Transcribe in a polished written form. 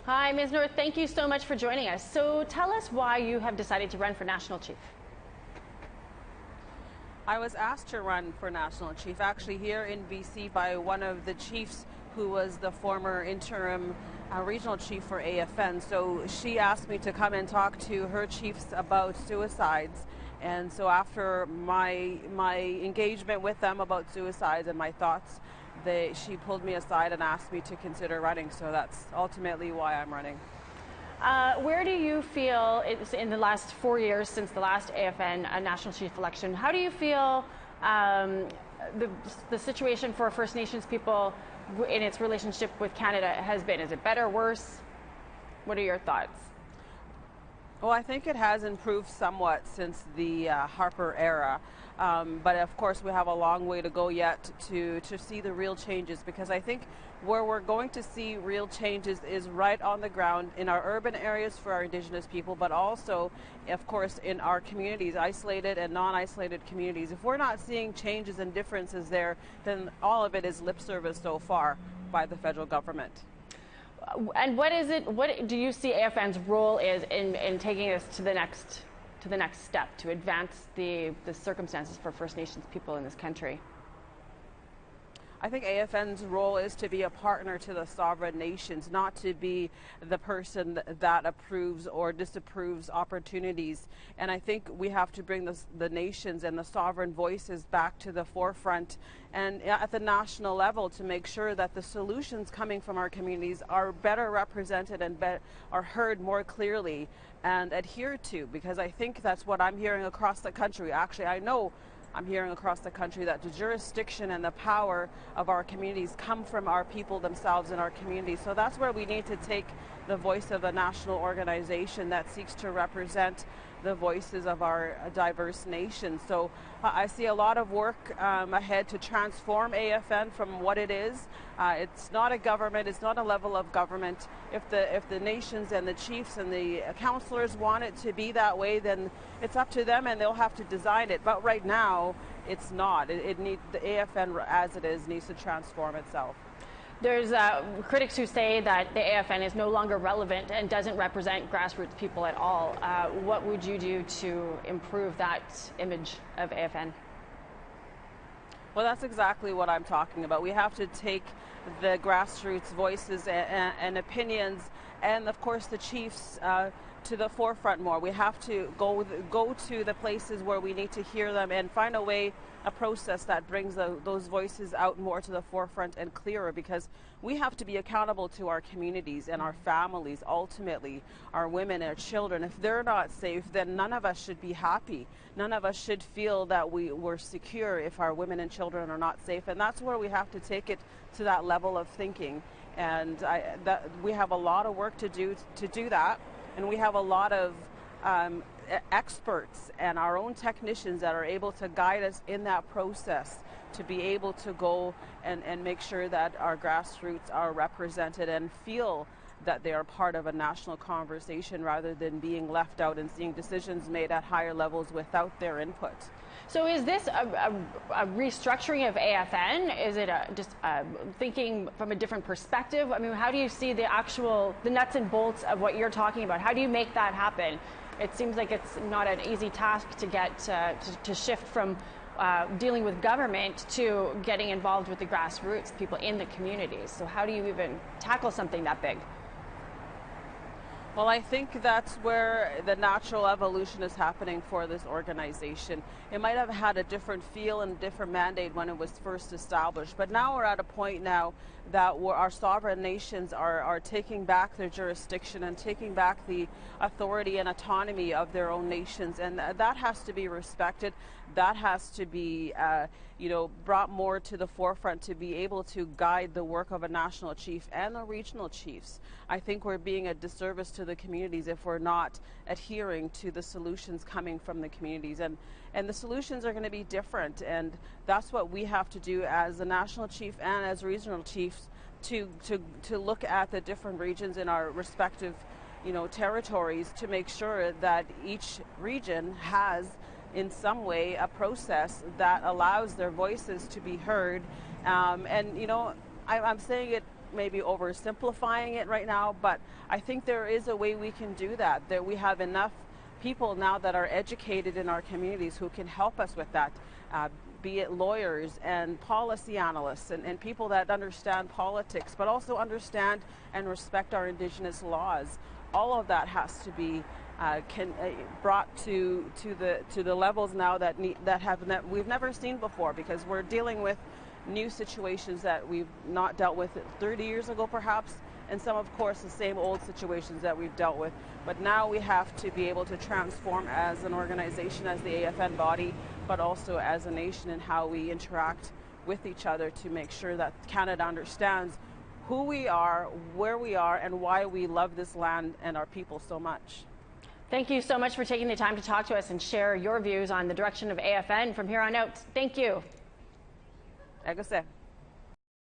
Hi, Ms. North. Thank you so much for joining us. So tell us why you have decided to run for national chief. I was asked to run for national chief actually here in BC by one of the chiefs who was the former interim regional chief for AFN. So she asked me to come and talk to her chiefs about suicides. And so after my engagement with them about suicides and my thoughts, she pulled me aside and asked me to consider running. So that's ultimately why I'm running. Where do you feel, it's in the last 4 years since the last AFN national chief election, how do you feel the situation for First Nations people in its relationship with Canada has been? Is it better, worse? What are your thoughts? Well, I think it has improved somewhat since the Harper era. But of course, we have a long way to go yet to see the real changes, because I think where we're going to see real changes is right on the ground in our urban areas for our Indigenous people, but also, of course, in our communities, isolated and non-isolated communities. If we're not seeing changes and differences there, then all of it is lip service so far by the federal government. And what do you see AFN's role is in taking us to the next step, to advance the circumstances for First Nations people in this country? I think AFN's role is to be a partner to the sovereign nations, not to be the person that approves or disapproves opportunities. And I think we have to bring the nations and the sovereign voices back to the forefront and at the national level to make sure that the solutions coming from our communities are better represented and are heard more clearly and adhered to, because I think that's what I'm hearing across the country. Actually, I know I'm hearing across the country that the jurisdiction and the power of our communities come from our people themselves in our communities. So that's where we need to take the voice of a national organization that seeks to represent the voices of our diverse nations. So I see a lot of work ahead to transform AFN from what it is. It's not a government, it's not a level of government. If the nations and the chiefs and the councillors want it to be that way, then it's up to them and they'll have to design it. But right now, it's not. The AFN as it is needs to transform itself. There's critics who say that the AFN is no longer relevant and doesn't represent grassroots people at all. What would you do to improve that image of AFN? Well, that's exactly what I'm talking about. We have to take the grassroots voices and opinions, and of course the chiefs, to the forefront more. We have to go to the places where we need to hear them and find a process that brings those voices out more to the forefront and clearer, because we have to be accountable to our communities and our families, ultimately our women and our children. If they're not safe, then none of us should be happy. None of us should feel that we're secure if our women and children are not safe, and that's where we have to take it to that level of thinking. And we have a lot of work to do that, and we have a lot of experts and our own technicians that are able to guide us in that process to be able to go and make sure that our grassroots are represented and feel that they are part of a national conversation rather than being left out and seeing decisions made at higher levels without their input. So is this a restructuring of AFN? Is it just thinking from a different perspective? I mean, how do you see the nuts and bolts of what you're talking about? How do you make that happen? It seems like it's not an easy task to get to shift from dealing with government to getting involved with the grassroots, people in the communities. So how do you even tackle something that big? Well, I think that's where the natural evolution is happening for this organization. It might have had a different feel and a different mandate when it was first established, but now we're at a point now that our sovereign nations are taking back their jurisdiction and taking back the authority and autonomy of their own nations, and that has to be respected. That has to be brought more to the forefront to be able to guide the work of a national chief and the regional chiefs. I think we're being a disservice to the communities if we're not adhering to the solutions coming from the communities, and the solutions are going to be different, and that's what we have to do as a national chief and as regional chiefs to look at the different regions in our respective territories to make sure that each region has in some way a process that allows their voices to be heard. I'm saying it maybe oversimplifying it right now, but I think there is a way we can do that, that we have enough people now that are educated in our communities who can help us with that, be it lawyers and policy analysts and people that understand politics, but also understand and respect our Indigenous laws. All of that has to be brought to the levels now that we've never seen before, because we're dealing with new situations that we've not dealt with 30 years ago perhaps, and some of course the same old situations that we've dealt with. But now we have to be able to transform as an organization, as the AFN body, but also as a nation, in how we interact with each other to make sure that Canada understands who we are, where we are, and why we love this land and our people so much. Thank you so much for taking the time to talk to us and share your views on the direction of AFN from here on out. Thank you. Egosé.